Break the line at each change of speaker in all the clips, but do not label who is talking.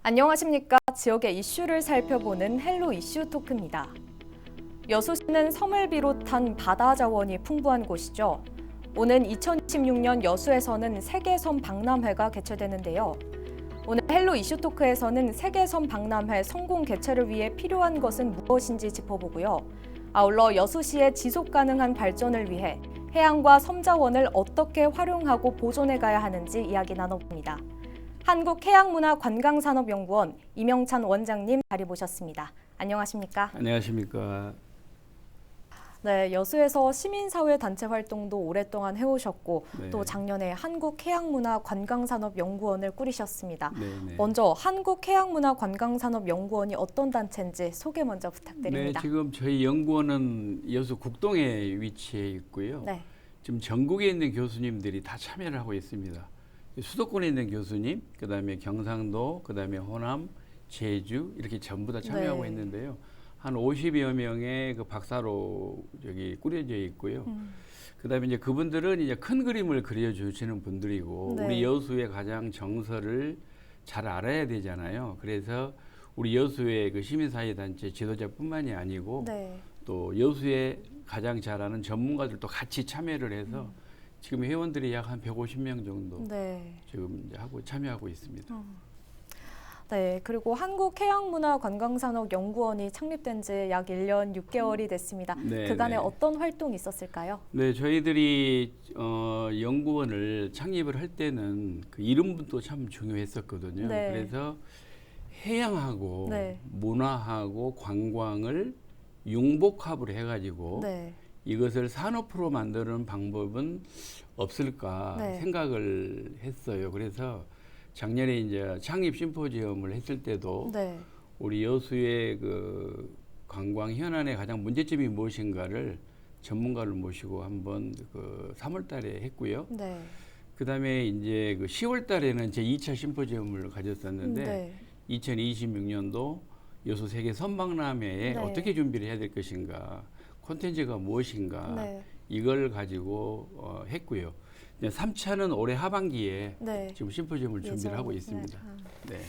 안녕하십니까. 지역의 이슈를 살펴보는 헬로 이슈 토크입니다. 여수시는 섬을 비롯한 바다 자원이 풍부한 곳이죠. 오는 2026년 여수에서는 세계섬 박람회가 개최되는데요. 오늘 헬로 이슈 토크에서는 세계섬 박람회 성공 개최를 위해 필요한 것은 무엇인지 짚어보고요. 아울러 여수시의 지속 가능한 발전을 위해 해양과 섬 자원을 어떻게 활용하고 보존해 가야 하는지 이야기 나눠봅니다. 한국해양문화관광산업연구원 이명찬 원장님 자리 모셨습니다. 안녕하십니까?
안녕하십니까?
네, 여수에서 시민사회 단체 활동도 오랫동안 해오셨고
네.
또 작년에 한국해양문화관광산업연구원을 꾸리셨습니다.
네네.
먼저 한국해양문화관광산업연구원이 어떤 단체인지 소개 먼저 부탁드립니다.
네, 지금 저희 연구원은 여수 국동에 위치해 있고요.
네.
지금 전국에 있는 교수님들이 다 참여를 하고 있습니다. 수도권에 있는 교수님, 그다음에 경상도, 그다음에 호남, 제주 이렇게 전부 다 참여하고
네.
있는데요. 한 50여 명의 그 박사로 여기 꾸려져 있고요. 그다음에 이제 그분들은 이제 큰 그림을 그려주시는 분들이고
네.
우리 여수의 가장 정서를 잘 알아야 되잖아요. 그래서 우리 여수의 그 시민사회 단체 지도자뿐만이 아니고
네.
또 여수에 가장 잘 아는 전문가들도 같이 참여를 해서 지금 회원들이 약 한 150명 정도
네.
지금 이제 하고 참여하고 있습니다.
네, 그리고 한국해양문화관광산업연구원이 창립된 지 약 1년 6개월이 됐습니다.
네,
그간에
네.
어떤 활동이 있었을까요?
네, 저희들이 연구원을 창립을 할 때는 그 이름도 참 중요했었거든요.
네.
그래서 해양하고
네.
문화하고 관광을 융복합을 해가지고
네.
이것을 산업으로 만드는 방법은 없을까
네.
생각을 했어요. 그래서 작년에 이제 창립 심포지엄을 했을 때도
네.
우리 여수의 그 관광 현안의 가장 문제점이 무엇인가를 전문가를 모시고 한번 그 3월 달에 했고요.
네.
그다음에 이제 그 10월 달에는 제 2차 심포지엄을 가졌었는데
네.
2026년도 여수 세계 선박람회에
네.
어떻게 준비를 해야 될 것인가, 콘텐츠가 무엇인가
네.
이걸 가지고 했고요. 3차는 올해 하반기에
네.
지금 심포지엄을 준비를 하고 있습니다.
네.
네.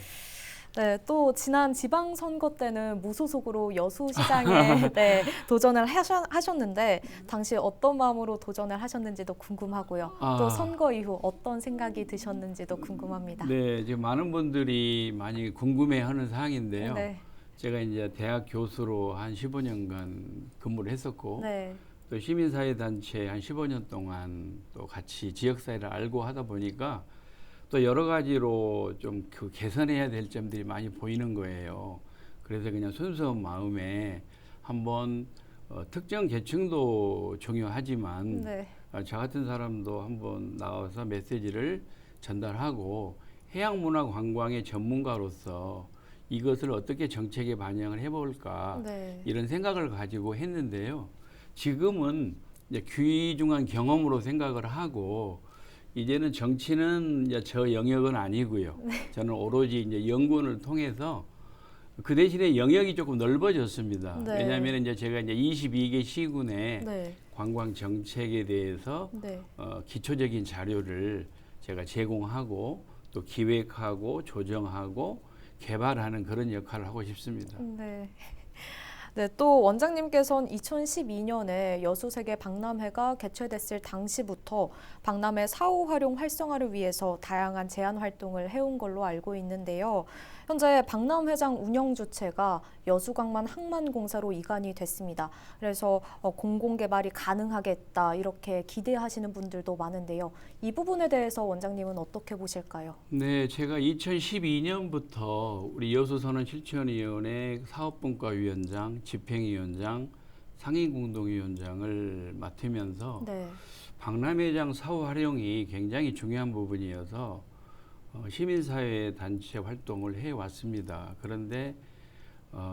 네, 또 지난 지방선거 때는 무소속으로 여수시장에 네, 도전을 하셨는데 당시 어떤 마음으로 도전을 하셨는지도 궁금하고요. 또 선거 이후 어떤 생각이 드셨는지도 궁금합니다.
네, 지금 많은 분들이 많이 궁금해하는 사항인데요.
네.
제가 이제 대학 교수로 한 15년간 근무를 했었고
네.
또 시민사회 단체 한 15년 동안 또 같이 지역사회를 알고 하다 보니까 또 여러 가지로 좀 그 개선해야 될 점들이 많이 보이는 거예요. 그래서 그냥 순수한 마음에 한번 특정 계층도 중요하지만
네.
저 같은 사람도 한번 나와서 메시지를 전달하고 해양문화관광의 전문가로서 이것을 어떻게 정책에 반영을 해볼까
네.
이런 생각을 가지고 했는데요. 지금은 이제 귀중한 경험으로 생각을 하고 이제는 정치는 이제 저 영역은 아니고요. 저는 오로지 이제 연구원을 통해서 그 대신에 영역이 조금 넓어졌습니다.
네.
왜냐하면 이제 제가 이제 22개 시군의
네.
관광 정책에 대해서
네.
기초적인 자료를 제가 제공하고 또 기획하고 조정하고 개발하는 그런 역할을 하고 싶습니다.
네. 네, 또 원장님께서는 2012년에 여수세계 박람회가 개최됐을 당시부터 박람회 사후 활용 활성화를 위해서 다양한 제안 활동을 해온 걸로 알고 있는데요. 현재 박람회장 운영 주체가 여수광만 항만공사로 이관이 됐습니다. 그래서 공공개발이 가능하겠다 이렇게 기대하시는 분들도 많은데요. 이 부분에 대해서 원장님은 어떻게 보실까요?
네, 제가 2012년부터 우리 여수선언실천위원회 사업분과위원장, 집행위원장, 상임공동위원장을 맡으면서
네.
박람회장 사후 활용이 굉장히 중요한 부분이어서 시민사회 단체 활동을 해왔습니다. 그런데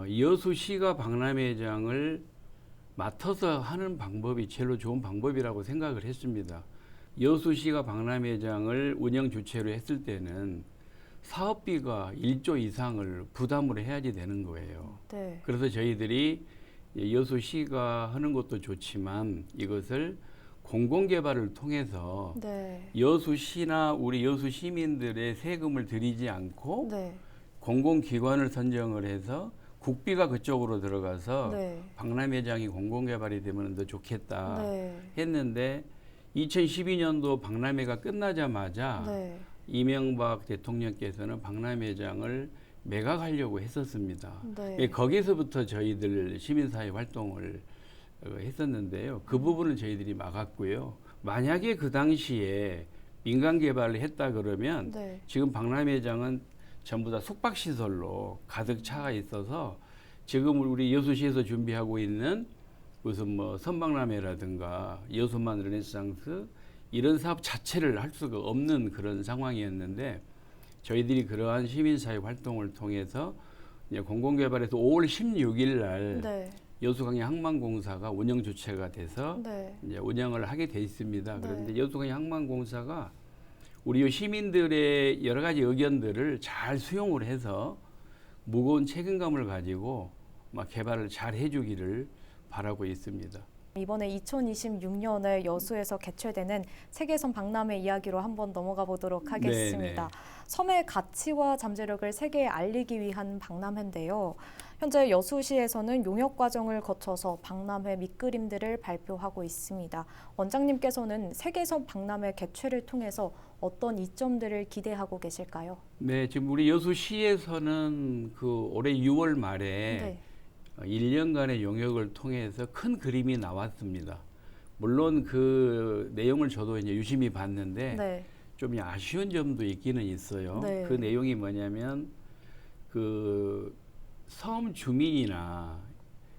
여수시가 박람회장을 맡아서 하는 방법이 제일 좋은 방법이라고 생각을 했습니다. 여수시가 박람회장을 운영 주체로 했을 때는 사업비가 1조 이상을 부담을 해야지 되는 거예요.
네.
그래서 저희들이 여수시가 하는 것도 좋지만 이것을 공공개발을 통해서
네.
여수시나 우리 여수 시민들의 세금을 들이지 않고
네.
공공기관을 선정을 해서 국비가 그쪽으로 들어가서
네.
박람회장이 공공개발이 되면 더 좋겠다
네.
했는데 2012년도 박람회가 끝나자마자
네.
이명박 대통령께서는 박람회장을 매각하려고 했었습니다.
네.
거기서부터 저희들 시민사회 활동을 했었는데요. 그 부분을 저희들이 막았고요. 만약에 그 당시에 민간 개발을 했다 그러면
네.
지금 박람회장은 전부 다 숙박시설로 가득 차가 있어서 지금 우리 여수시에서 준비하고 있는 무슨 뭐 선박람회라든가 여수만 르네상스 이런 사업 자체를 할 수가 없는 그런 상황이었는데 저희들이 그러한 시민사회 활동을 통해서 이제 공공개발에서 5월 16일 날
네.
여수광양 항만공사가 운영 주체가 돼서
네.
이제 운영을 하게 돼 있습니다. 그런데
네.
여수광양 항만공사가 우리 시민들의 여러 가지 의견들을 잘 수용을 해서 무거운 책임감을 가지고 막 개발을 잘 해주기를 바라고 있습니다.
이번에 2026년에 여수에서 개최되는 세계섬 박람회 이야기로 한번 넘어가 보도록 하겠습니다. 섬의 가치와 잠재력을 세계에 알리기 위한 박람회인데요. 현재 여수시에서는 용역 과정을 거쳐서 박람회 밑그림들을 발표하고 있습니다. 원장님께서는 세계섬 박람회 개최를 통해서 어떤 이점들을 기대하고 계실까요?
네, 지금 우리 여수시에서는 그 올해 6월 말에
네.
1년간의 용역을 통해서 큰 그림이 나왔습니다. 물론 그 내용을 저도 이제 유심히 봤는데
네.
좀 아쉬운 점도 있기는 있어요.
네.
그 내용이 뭐냐면 그 섬 주민이나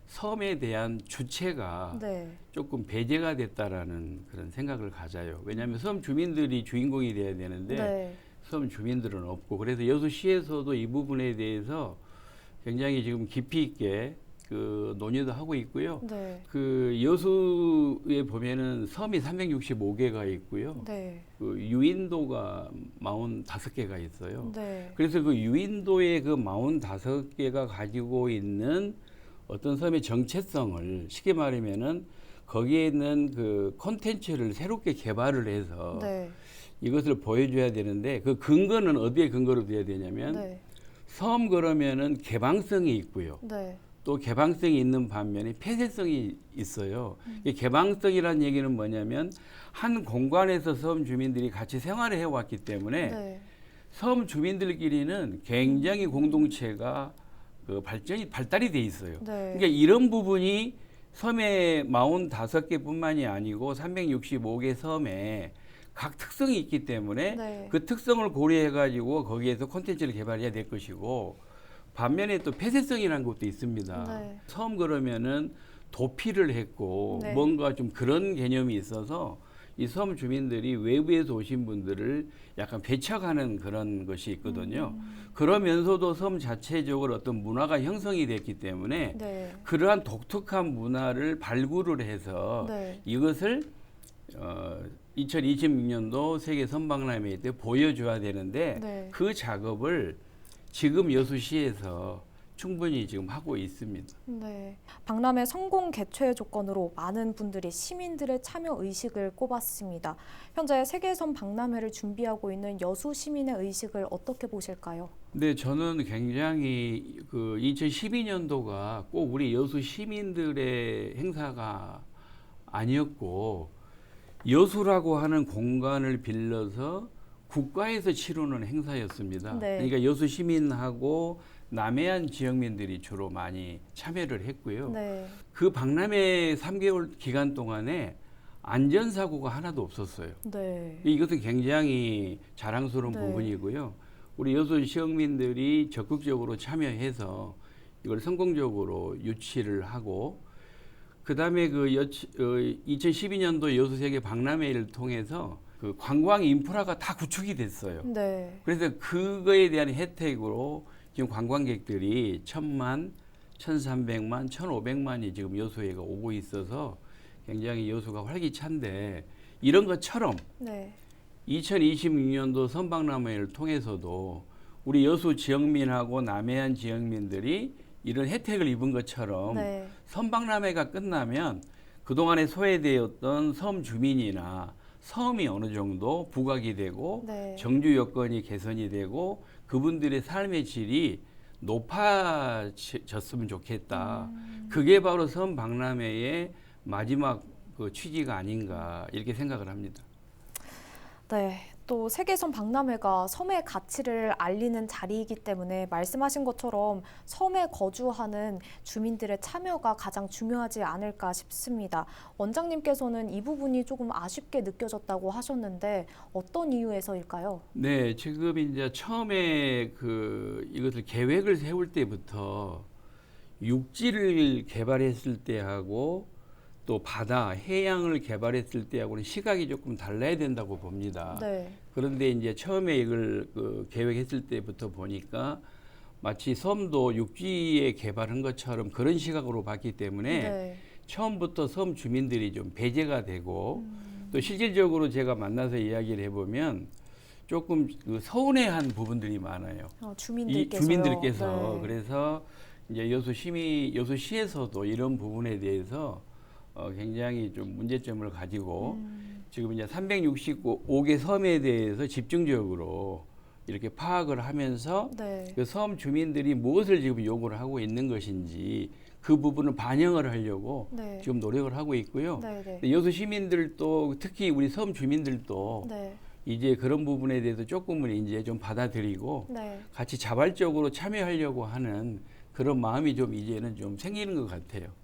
섬에 대한 주체가
네.
조금 배제가 됐다라는 그런 생각을 가져요. 왜냐하면 섬 주민들이 주인공이 돼야 되는데
네.
섬 주민들은 없고 그래서 여수시에서도 이 부분에 대해서 굉장히 지금 깊이 있게 그 논의도 하고 있고요.
네.
그 여수에 보면은 섬이 365개가 있고요.
네.
그 유인도가 45개가 있어요.
네.
그래서 그 유인도의 그 45개가 가지고 있는 어떤 섬의 정체성을 쉽게 말하면은 거기에 있는 그 콘텐츠를 새롭게 개발을 해서
네.
이것을 보여줘야 되는데 그 근거는 어디에 근거로 돼야 되냐면
네.
섬 그러면은 개방성이 있고요.
네.
또 개방성이 있는 반면에 폐쇄성이 있어요. 이 개방성이라는 얘기는 뭐냐면 한 공간에서 섬 주민들이 같이 생활을 해왔기 때문에
네.
섬 주민들끼리는 굉장히 공동체가 그 발달이 돼 있어요.
네.
그러니까 이런 부분이 섬에 45개뿐만이 아니고 365개 섬에 각 특성이 있기 때문에
네.
그 특성을 고려해 가지고 거기에서 콘텐츠를 개발해야 될 것이고 반면에 또 폐쇄성이라는 것도 있습니다.
네.
섬 그러면은 도피를 했고
네.
뭔가 좀 그런 개념이 있어서 이 섬 주민들이 외부에서 오신 분들을 약간 배척하는 그런 것이 있거든요. 그러면서도 섬 자체적으로 어떤 문화가 형성이 됐기 때문에
네.
그러한 독특한 문화를 발굴을 해서
네.
이것을 2026년도 세계 섬박람회 때 보여줘야 되는데
네.
그 작업을 지금 여수시에서 충분히 지금 하고 있습니다.
네. 박람회 성공 개최 조건으로 많은 분들이 시민들의 참여 의식을 꼽았습니다. 현재 세계섬 박람회를 준비하고 있는 여수 시민의 의식을 어떻게 보실까요?
네, 저는 굉장히 그 2012년도가 꼭 우리 여수 시민들의 행사가 아니었고 여수라고 하는 공간을 빌려서 국가에서 치르는 행사였습니다.
네.
그러니까 여수 시민하고 남해안 지역민들이 주로 많이 참여를 했고요.
네.
그 박람회 3개월 기간 동안에 안전사고가 하나도 없었어요.
네.
이것은 굉장히 자랑스러운
네.
부분이고요. 우리 여수 지역민들이 적극적으로 참여해서 이걸 성공적으로 유치를 하고 그다음에 그 2012년도 여수세계 박람회를 통해서 그 관광 인프라가 다 구축이 됐어요.
네.
그래서 그거에 대한 혜택으로 지금 관광객들이 1,000만, 1,300만, 1,500만이 지금 여수에 오고 있어서 굉장히 여수가 활기찬데 이런 것처럼
네.
2026년도 섬박람회를 통해서도 우리 여수 지역민하고 남해안 지역민들이 이런 혜택을 입은 것처럼
네.
섬박람회가 끝나면 그동안에 소외되었던 섬 주민이나 섬이 어느 정도 부각이 되고
네.
정주 여건이 개선이 되고 그분들의 삶의 질이 높아졌으면 좋겠다. 그게 바로 섬 박람회의 마지막 그 취지가 아닌가 이렇게 생각을 합니다.
네, 또 세계섬 박람회가 섬의 가치를 알리는 자리이기 때문에 말씀하신 것처럼 섬에 거주하는 주민들의 참여가 가장 중요하지 않을까 싶습니다. 원장님께서는 이 부분이 조금 아쉽게 느껴졌다고 하셨는데 어떤 이유에서일까요?
네, 지금 이제 처음에 이것을 계획을 세울 때부터 육지를 개발했을 때하고 또 바다, 해양을 개발했을 때하고는 시각이 조금 달라야 된다고 봅니다.
네.
그런데 이제 처음에 이걸 계획했을 때부터 보니까 마치 섬도 육지에 개발한 것처럼 그런 시각으로 봤기 때문에
네.
처음부터 섬 주민들이 좀 배제가 되고 또 실질적으로 제가 만나서 이야기를 해보면 조금 서운해한 부분들이 많아요. 이
주민들께서요.
주민들께서
네.
그래서 이제 여수시에서도 이런 부분에 대해서 굉장히 좀 문제점을 가지고 지금 이제 365개 섬에 대해서 집중적으로 이렇게 파악을 하면서
네.
그 섬 주민들이 무엇을 지금 요구를 하고 있는 것인지 그 부분을 반영을 하려고
네.
지금 노력을 하고 있고요.
네. 네.
근데 여수 시민들도 특히 우리 섬 주민들도
네.
이제 그런 부분에 대해서 조금은 이제 좀 받아들이고
네.
같이 자발적으로 참여하려고 하는 그런 마음이 좀 이제는 좀 생기는 것 같아요.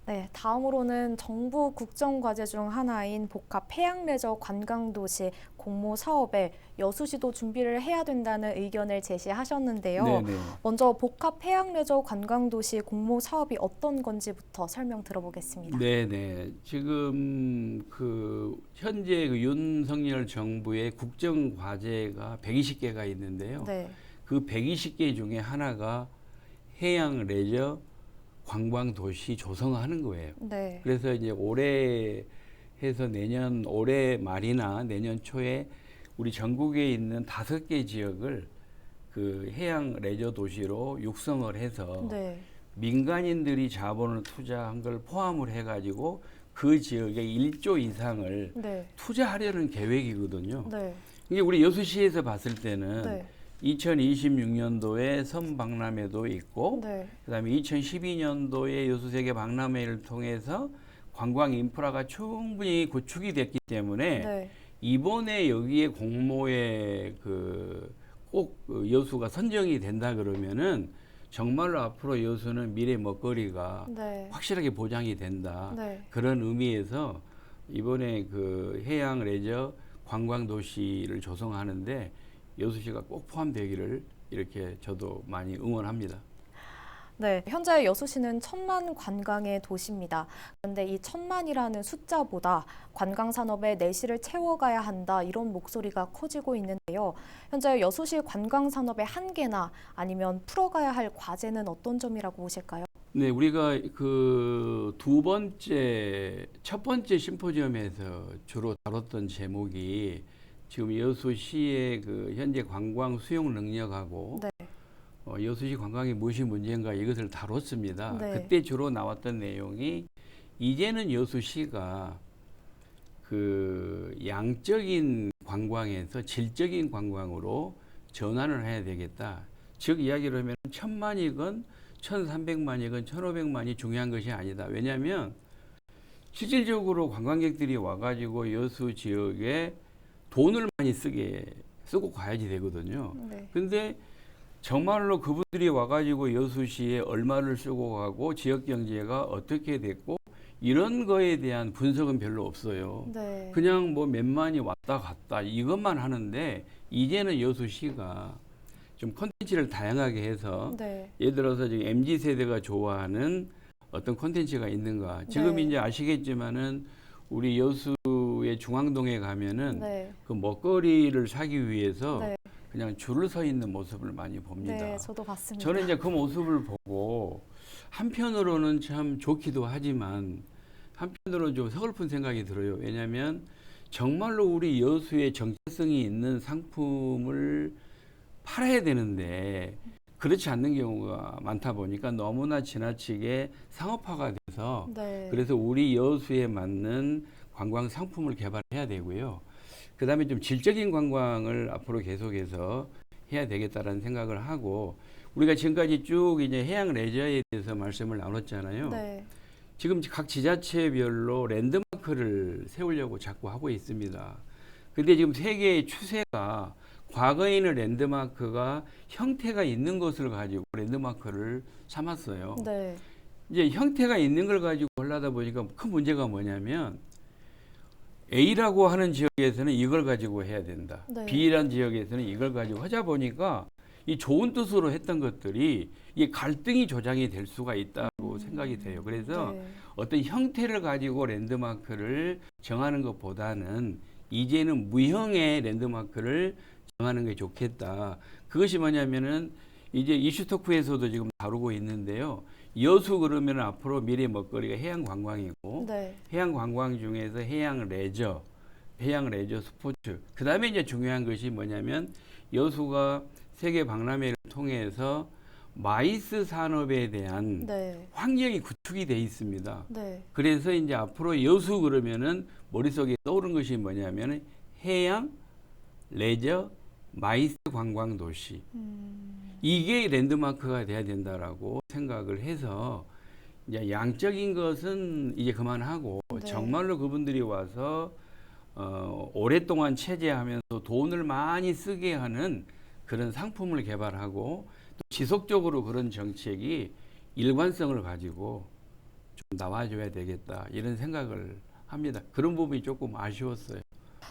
네, 다음으로는 정부 국정과제 중 하나인 복합 해양레저 관광도시 공모 사업에 여수시도 준비를 해야 된다는 의견을 제시하셨는데요.
네네.
먼저 복합 해양레저 관광도시 공모 사업이 어떤 건지부터 설명 들어보겠습니다.
네네. 지금 현재 윤석열 정부의 국정과제가 120개가 있는데요.
네,
그 120개 중에 하나가 해양 레저 관광 도시 조성하는 거예요.
네,
그래서 이제 올해 해서 올해 말이나 내년 초에 우리 전국에 있는 5개 지역을 그 해양 레저 도시로 육성을 해서
네,
민간인들이 자본을 투자한 걸 포함을 해가지고 그 지역에 1조 이상을
네,
투자하려는 계획이거든요.
네,
이게 우리 여수시에서 봤을 때는
네,
2026년도에 섬 박람회도 있고
네,
그다음에 2012년도에 여수세계 박람회를 통해서 관광 인프라가 충분히 구축이 됐기 때문에
네,
이번에 여기에 공모에 꼭 여수가 선정이 된다 그러면은 정말로 앞으로 여수는 미래 먹거리가
네,
확실하게 보장이 된다.
네.
그런 의미에서 이번에 그 해양 레저 관광 도시를 조성하는데 여수시가 꼭 포함되기를 이렇게 저도 많이 응원합니다.
네, 현재 여수시는 1,000만 관광의 도시입니다. 그런데 이 1,000만이라는 숫자보다 관광 산업의 내실을 채워가야 한다 이런 목소리가 커지고 있는데요. 현재 여수시 관광 산업의 한계나 아니면 풀어가야 할 과제는 어떤 점이라고 보실까요?
네, 우리가 첫 번째 심포지엄에서 주로 다뤘던 제목이 지금 여수시의 현재 관광 수용 능력하고
네.
여수시 관광이 무엇이 문제인가 이것을 다뤘습니다.
네.
그때 주로 나왔던 내용이 이제는 여수시가 양적인 관광에서 질적인 관광으로 전환을 해야 되겠다. 즉 이야기를 하면 1,000만이건 1,300만이건 1,500만이 중요한 것이 아니다. 왜냐하면 실질적으로 관광객들이 와가지고 여수 지역에 돈을 많이 쓰고 가야지 되거든요.
네.
근데 정말로 그분들이 와가지고 여수시에 얼마를 쓰고 가고 지역 경제가 어떻게 됐고 이런 거에 대한 분석은 별로 없어요.
네.
그냥 뭐 몇만이 왔다 갔다 이것만 하는데 이제는 여수시가 좀 콘텐츠를 다양하게 해서
네.
예를 들어서 지금 MZ 세대가 좋아하는 어떤 콘텐츠가 있는가. 지금
네.
이제 아시겠지만은 우리 여수의 중앙동에 가면은
네.
그 먹거리를 사기 위해서
네.
그냥 줄을 서 있는 모습을 많이 봅니다.
네, 저도 봤습니다.
저는 이제 그 모습을 보고 한편으로는 참 좋기도 하지만 한편으로는 좀 서글픈 생각이 들어요. 왜냐하면 정말로 우리 여수의 정체성이 있는 상품을 팔아야 되는데 그렇지 않는 경우가 많다 보니까 너무나 지나치게 상업화가 돼서
네.
그래서 우리 여수에 맞는 관광 상품을 개발해야 되고요. 그 다음에 좀 질적인 관광을 앞으로 계속해서 해야 되겠다라는 생각을 하고 우리가 지금까지 쭉 이제 해양 레저에 대해서 말씀을 나눴잖아요.
네.
지금 각 지자체별로 랜드마크를 세우려고 자꾸 하고 있습니다. 근데 지금 세계의 추세가 과거에는 랜드마크가 형태가 있는 것을 가지고 랜드마크를 삼았어요.
네.
이제 형태가 있는 걸 가지고 하려다 보니까 큰 문제가 뭐냐면 A라고 하는 지역에서는 이걸 가지고 해야 된다.
네.
B라는 지역에서는 이걸 가지고 하자 보니까 이 좋은 뜻으로 했던 것들이 이게 갈등이 조장이 될 수가 있다고 생각이 돼요. 그래서
네.
어떤 형태를 가지고 랜드마크를 정하는 것보다는 이제는 무형의 랜드마크를 정하는 게 좋겠다. 그것이 뭐냐면은 이제 이슈토크에서도 지금 다루고 있는데요. 여수 그러면 앞으로 미래 먹거리가 해양 관광이고
네.
해양 관광 중에서 해양 레저 스포츠. 그다음에 이제 중요한 것이 뭐냐면 여수가 세계 박람회를 통해서 마이스 산업에 대한
네.
환경이 구축이 돼 있습니다.
네.
그래서 이제 앞으로 여수 그러면은 머릿속에 떠오르는 것이 뭐냐면은 해양 레저 마이스 관광 도시. 이게 랜드마크가 돼야 된다라고 생각을 해서 이제 양적인 것은 이제 그만하고
네.
정말로 그분들이 와서 오랫동안 체제하면서 돈을 많이 쓰게 하는 그런 상품을 개발하고 또 지속적으로 그런 정책이 일관성을 가지고 좀 나와줘야 되겠다 이런 생각을 합니다. 그런 부분이 조금 아쉬웠어요.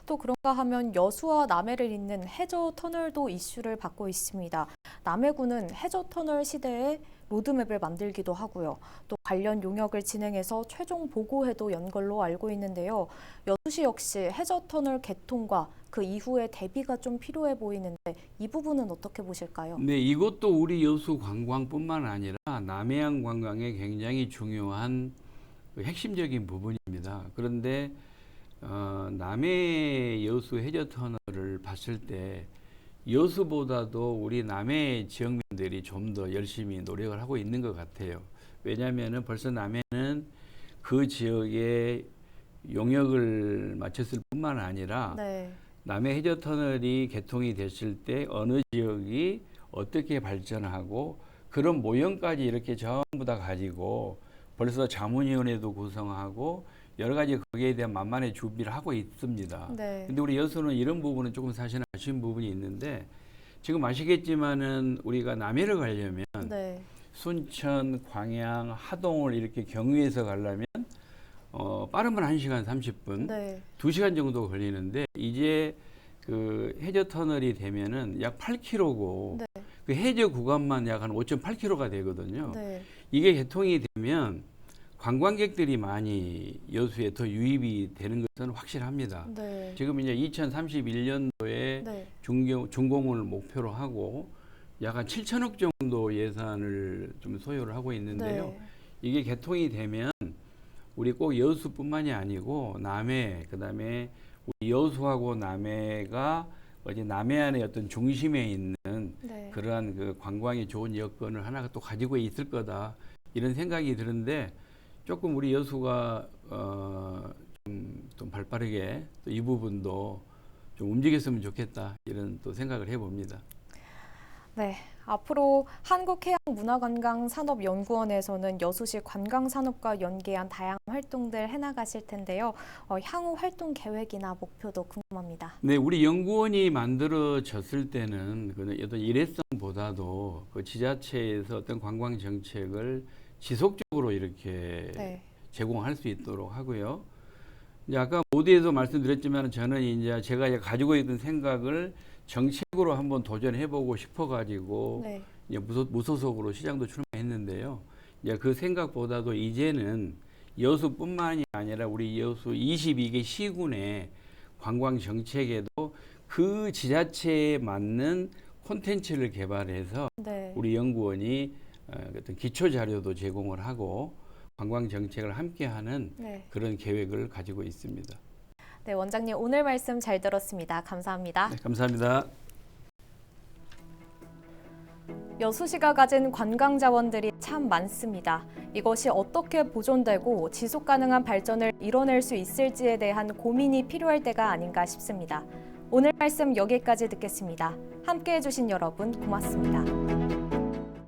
또 그런가 하면 여수와 남해를 잇는 해저 터널도 이슈를 받고 있습니다. 남해군은 해저 터널 시대에 로드맵을 만들기도 하고요. 또 관련 용역을 진행해서 최종 보고회도 연 걸로 알고 있는데요. 여수시 역시 해저 터널 개통과 그 이후에 대비가 좀 필요해 보이는데 이 부분은 어떻게 보실까요?
네, 이것도 우리 여수 관광뿐만 아니라 남해안 관광에 굉장히 중요한 그 핵심적인 부분입니다. 그런데 남해 여수 해저 터널을 봤을 때 여수보다도 우리 남해 지역민들이 좀 더 열심히 노력을 하고 있는 것 같아요. 왜냐하면 벌써 남해는 그 지역에 용역을 마쳤을 뿐만 아니라
네.
남해 해저 터널이 개통이 됐을 때 어느 지역이 어떻게 발전하고 그런 모형까지 이렇게 전부 다 가지고 벌써 자문위원회도 구성하고 여러 가지 거기에 대한 만만의 준비를 하고 있습니다.
네.
근데 우리 여수는 이런 부분은 조금 사실 아쉬운 부분이 있는데 지금 아시겠지만은 우리가 남해를 가려면
네.
순천, 광양, 하동을 이렇게 경유해서 가려면 빠르면 1시간 30분,
네.
2시간 정도 걸리는데 이제 그 해저 터널이 되면은 약 8km고
네.
그 해저 구간만 약 한 5.8km가 되거든요.
네.
이게 개통이 되면 관광객들이 많이 여수에 더 유입이 되는 것은 확실합니다.
네.
지금 이제 2031년도에
네.
준공을 목표로 하고 약 한 7천억 정도 예산을 좀 소요를 하고 있는데요.
네.
이게 개통이 되면 우리 꼭 여수뿐만이 아니고 남해, 그다음에 우리 여수하고 남해가 어제 남해안의 어떤 중심에 있는
네.
그러한 그 관광의 좋은 여건을 하나가 또 가지고 있을 거다 이런 생각이 드는데 조금 우리 여수가 좀 발빠르게 또 이 부분도 좀 움직였으면 좋겠다 이런 또 생각을 해봅니다.
네, 앞으로 한국해양문화관광산업연구원에서는 여수시 관광산업과 연계한 다양한 활동들 해나가실 텐데요. 향후 활동 계획이나 목표도 궁금합니다.
네, 우리 연구원이 만들어졌을 때는 그 어떤 일회성보다도 그 지자체에서 어떤 관광 정책을 지속적으로 이렇게
네.
제공할 수 있도록 하고요. 이제 아까 모두에서 말씀드렸지만 저는 이제 제가 가지고 있던 생각을 정책으로 한번 도전해보고 싶어가지고
네.
이제 무소속으로 시장도 출마했는데요. 이제 그 생각보다도 이제는 여수뿐만이 아니라 우리 여수 22개 시군의 관광 정책에도 그 지자체에 맞는 콘텐츠를 개발해서
네.
우리 연구원이 어떤 기초 자료도 제공을 하고 관광 정책을 함께하는
네.
그런 계획을 가지고 있습니다.
네, 원장님 오늘 말씀 잘 들었습니다. 감사합니다.
네, 감사합니다.
여수시가 가진 관광 자원들이 참 많습니다. 이것이 어떻게 보존되고 지속 가능한 발전을 이뤄낼 수 있을지에 대한 고민이 필요할 때가 아닌가 싶습니다. 오늘 말씀 여기까지 듣겠습니다. 함께해 주신 여러분 고맙습니다.